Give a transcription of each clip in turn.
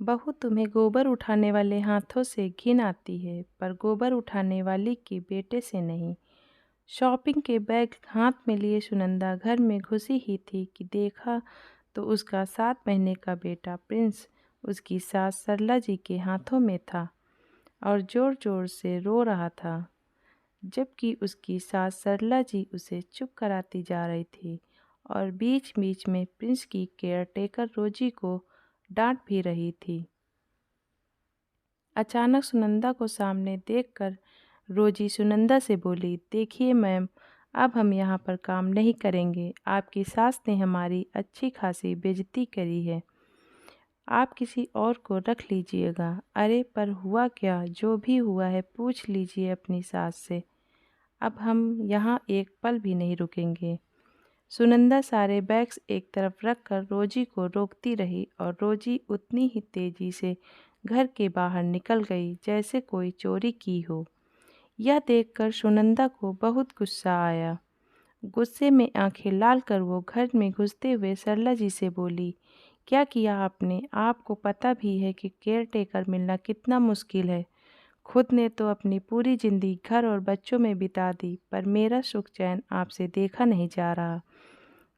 बहू, तुम्हें गोबर उठाने वाले हाथों से घिन आती है, पर गोबर उठाने वाली के बेटे से नहीं। शॉपिंग के बैग हाथ में लिए सुनंदा घर में घुसी ही थी कि देखा तो उसका 7 महीने का बेटा प्रिंस उसकी सास सरला जी के हाथों में था और ज़ोर ज़ोर से रो रहा था, जबकि उसकी सास सरला जी उसे चुप कराती जा रही थी और बीच बीच में प्रिंस की केयरटेकर रोजी को डांट भी रही थी। अचानक सुनंदा को सामने देखकर रोजी सुनंदा से बोली, देखिए मैम, अब हम यहाँ पर काम नहीं करेंगे। आपकी सास ने हमारी अच्छी खासी बेइज्जती करी है, आप किसी और को रख लीजिएगा। अरे पर हुआ क्या? जो भी हुआ है पूछ लीजिए अपनी सास से। अब हम यहाँ एक पल भी नहीं रुकेंगे। सुनंदा सारे बैग्स एक तरफ रखकर रोजी को रोकती रही और रोजी उतनी ही तेजी से घर के बाहर निकल गई जैसे कोई चोरी की हो। यह देखकर सुनंदा को बहुत गुस्सा आया। गुस्से में आंखें लाल कर वो घर में घुसते हुए सरला जी से बोली, क्या किया आपने? आपको पता भी है कि केयर टेकर मिलना कितना मुश्किल है। खुद ने तो अपनी पूरी जिंदगी घर और बच्चों में बिता दी, पर मेरा सुख चैन आपसे देखा नहीं जा रहा।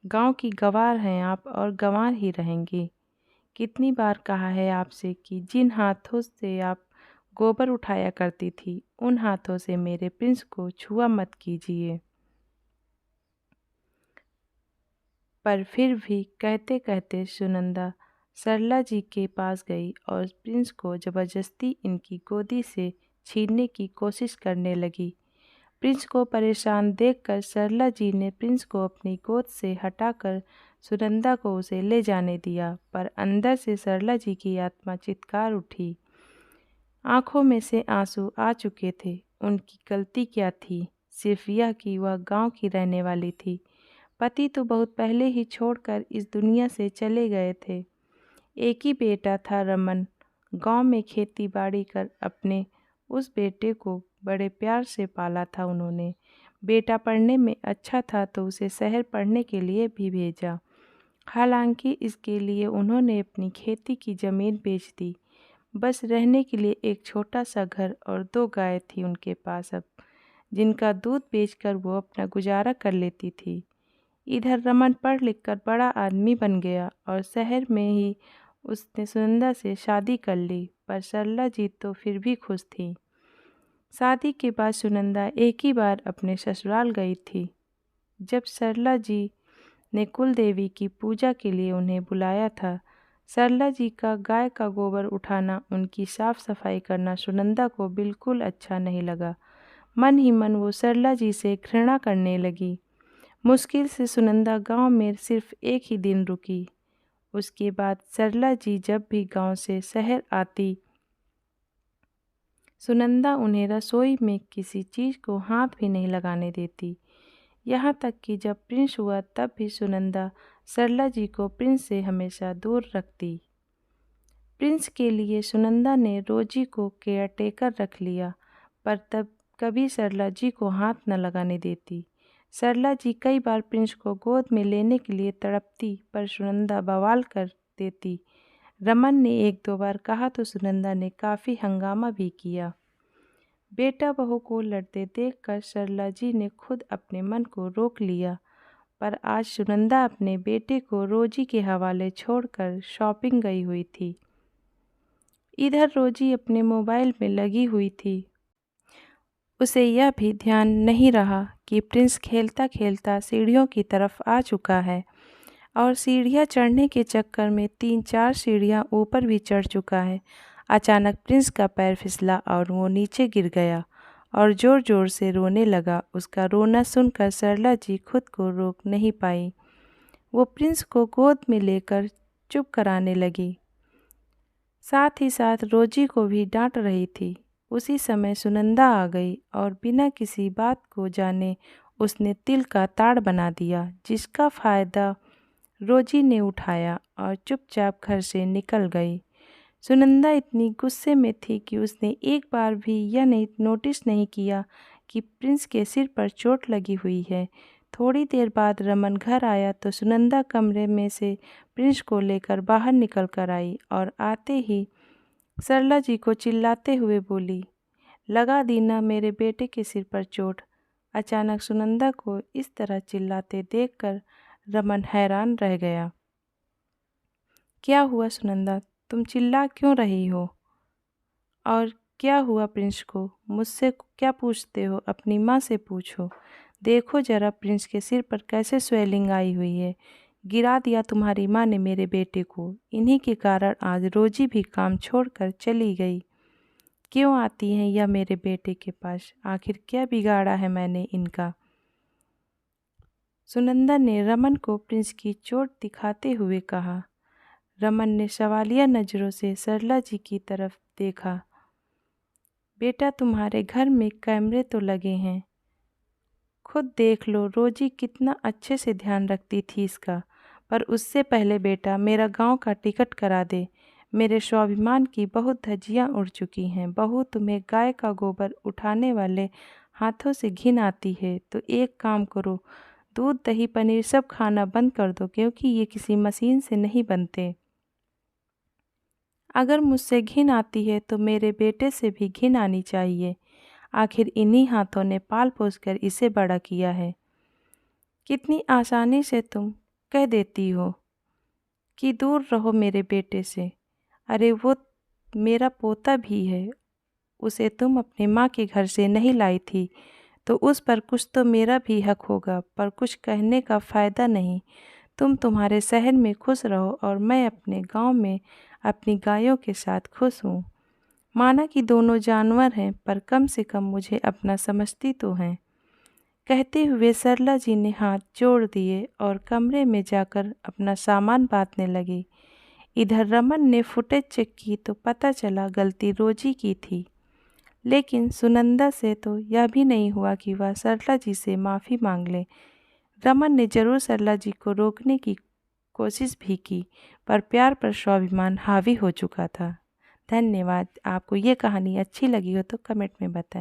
गांव की गंवार हैं आप और गंवार ही रहेंगी। कितनी बार कहा है आपसे कि जिन हाथों से आप गोबर उठाया करती थी, उन हाथों से मेरे प्रिंस को छुआ मत कीजिए। पर फिर भी कहते कहते सुनंदा सरला जी के पास गई और प्रिंस को ज़बरदस्ती इनकी गोदी से छीनने की कोशिश करने लगी। प्रिंस को परेशान देखकर सरला जी ने प्रिंस को अपनी गोद से हटाकर सुनंदा को उसे ले जाने दिया, पर अंदर से सरला जी की आत्मा चित्कार उठी। आंखों में से आंसू आ चुके थे। उनकी गलती क्या थी? सिर्फ यह कि वह गांव की रहने वाली थी। पति तो बहुत पहले ही छोड़कर इस दुनिया से चले गए थे। एक ही बेटा था रमन। गांव में खेती बाड़ी कर अपने उस बेटे को बड़े प्यार से पाला था उन्होंने। बेटा पढ़ने में अच्छा था तो उसे शहर पढ़ने के लिए भी भेजा। हालांकि इसके लिए उन्होंने अपनी खेती की ज़मीन बेच दी। बस रहने के लिए एक छोटा सा घर और 2 गाय थी उनके पास अब, जिनका दूध बेचकर वो अपना गुजारा कर लेती थी। इधर रमन पढ़ लिख कर बड़ा आदमी बन गया और शहर में ही उसने सुनंदा से शादी कर ली, पर सरला जी तो फिर भी खुश थी। शादी के बाद सुनंदा एक ही बार अपने ससुराल गई थी। जब सरला जी ने कुल देवी की पूजा के लिए उन्हें बुलाया था। सरला जी का गाय का गोबर उठाना, उनकी साफ सफाई करना सुनंदा को बिल्कुल अच्छा नहीं लगा। मन ही मन वो सरला जी से घृणा करने लगी। मुश्किल से सुनंदा गांव में सिर्फ एक ही दिन रुकी। उसके बाद सरला जी जब भी गांव से शहर आती, सुनंदा उन्हें रसोई में किसी चीज़ को हाथ भी नहीं लगाने देती। यहाँ तक कि जब प्रिंस हुआ तब भी सुनंदा सरला जी को प्रिंस से हमेशा दूर रखती। प्रिंस के लिए सुनंदा ने रोजी को केयरटेकर रख लिया, पर तब कभी सरला जी को हाथ न लगाने देती। सरला जी कई बार प्रिंस को गोद में लेने के लिए तड़पती, पर सुनंदा बवाल कर देती। रमन ने 1-2 बार कहा तो सुनंदा ने काफ़ी हंगामा भी किया। बेटा बहू को लड़ते देखकर सरला जी ने खुद अपने मन को रोक लिया, पर आज सुनंदा अपने बेटे को रोजी के हवाले छोड़कर शॉपिंग गई हुई थी। इधर रोजी अपने मोबाइल में लगी हुई थी। उसे यह भी ध्यान नहीं रहा कि प्रिंस खेलता खेलता सीढ़ियों की तरफ आ चुका है और सीढ़ियाँ चढ़ने के चक्कर में 3-4 सीढ़ियाँ ऊपर भी चढ़ चुका है। अचानक प्रिंस का पैर फिसला और वो नीचे गिर गया और ज़ोर ज़ोर से रोने लगा। उसका रोना सुनकर सरला जी खुद को रोक नहीं पाई। वो प्रिंस को गोद में लेकर चुप कराने लगी, साथ ही साथ रोजी को भी डांट रही थी। उसी समय सुनंदा आ गई और बिना किसी बात को जाने उसने तिल का ताड़ बना दिया, जिसका फ़ायदा रोजी ने उठाया और चुपचाप घर से निकल गई। सुनंदा इतनी गुस्से में थी कि उसने एक बार भी यह नहीं नोटिस नहीं किया कि प्रिंस के सिर पर चोट लगी हुई है। थोड़ी देर बाद रमन घर आया तो सुनंदा कमरे में से प्रिंस को लेकर बाहर निकल कर आई और आते ही सरला जी को चिल्लाते हुए बोली, लगा दी ना मेरे बेटे के सिर पर चोट। अचानक सुनंदा को इस तरह चिल्लाते देखकर रमन हैरान रह गया। क्या हुआ सुनंदा, तुम चिल्ला क्यों रही हो? और क्या हुआ प्रिंस को? मुझसे क्या पूछते हो? अपनी माँ से पूछो। देखो जरा प्रिंस के सिर पर कैसे स्वेलिंग आई हुई है। गिरा दिया तुम्हारी माँ ने मेरे बेटे को। इन्हीं के कारण आज रोजी भी काम छोड़कर चली गई। क्यों आती हैं यह मेरे बेटे के पास? आखिर क्या बिगाड़ा है मैंने इनका? सुनंदा ने रमन को प्रिंस की चोट दिखाते हुए कहा। रमन ने सवालिया नज़रों से सरला जी की तरफ देखा। बेटा तुम्हारे घर में कैमरे तो लगे हैं, खुद देख लो रोजी कितना अच्छे से ध्यान रखती थी इसका। पर उससे पहले बेटा मेरा गांव का टिकट करा दे। मेरे स्वाभिमान की बहुत धज्जियां उड़ चुकी हैं। बहू तुम्हें गाय का गोबर उठाने वाले हाथों से घिन आती है तो एक काम करो, दूध दही पनीर सब खाना बंद कर दो, क्योंकि ये किसी मशीन से नहीं बनते। अगर मुझसे घिन आती है तो मेरे बेटे से भी घिन आनी चाहिए। आखिर इन्हीं हाथों ने पाल पोस कर इसे बड़ा किया है। कितनी आसानी से तुम कह देती हो कि दूर रहो मेरे बेटे से। अरे वो मेरा पोता भी है, उसे तुम अपने माँ के घर से नहीं लाई थी तो उस पर कुछ तो मेरा भी हक होगा, पर कुछ कहने का फ़ायदा नहीं। तुम तुम्हारे शहर में खुश रहो और मैं अपने गांव में अपनी गायों के साथ खुश हूँ। माना कि दोनों जानवर हैं, पर कम से कम मुझे अपना समझती तो हैं। कहते हुए सरला जी ने हाथ जोड़ दिए और कमरे में जाकर अपना सामान बांधने लगी। इधर रमन ने फुटेज चेक की तो पता चला गलती रोजी की थी, लेकिन सुनंदा से तो यह भी नहीं हुआ कि वह सरला जी से माफ़ी मांग ले। रमन ने जरूर सरला जी को रोकने की कोशिश भी की, पर प्यार पर स्वाभिमान हावी हो चुका था। धन्यवाद। आपको ये कहानी अच्छी लगी हो तो कमेंट में बताएं।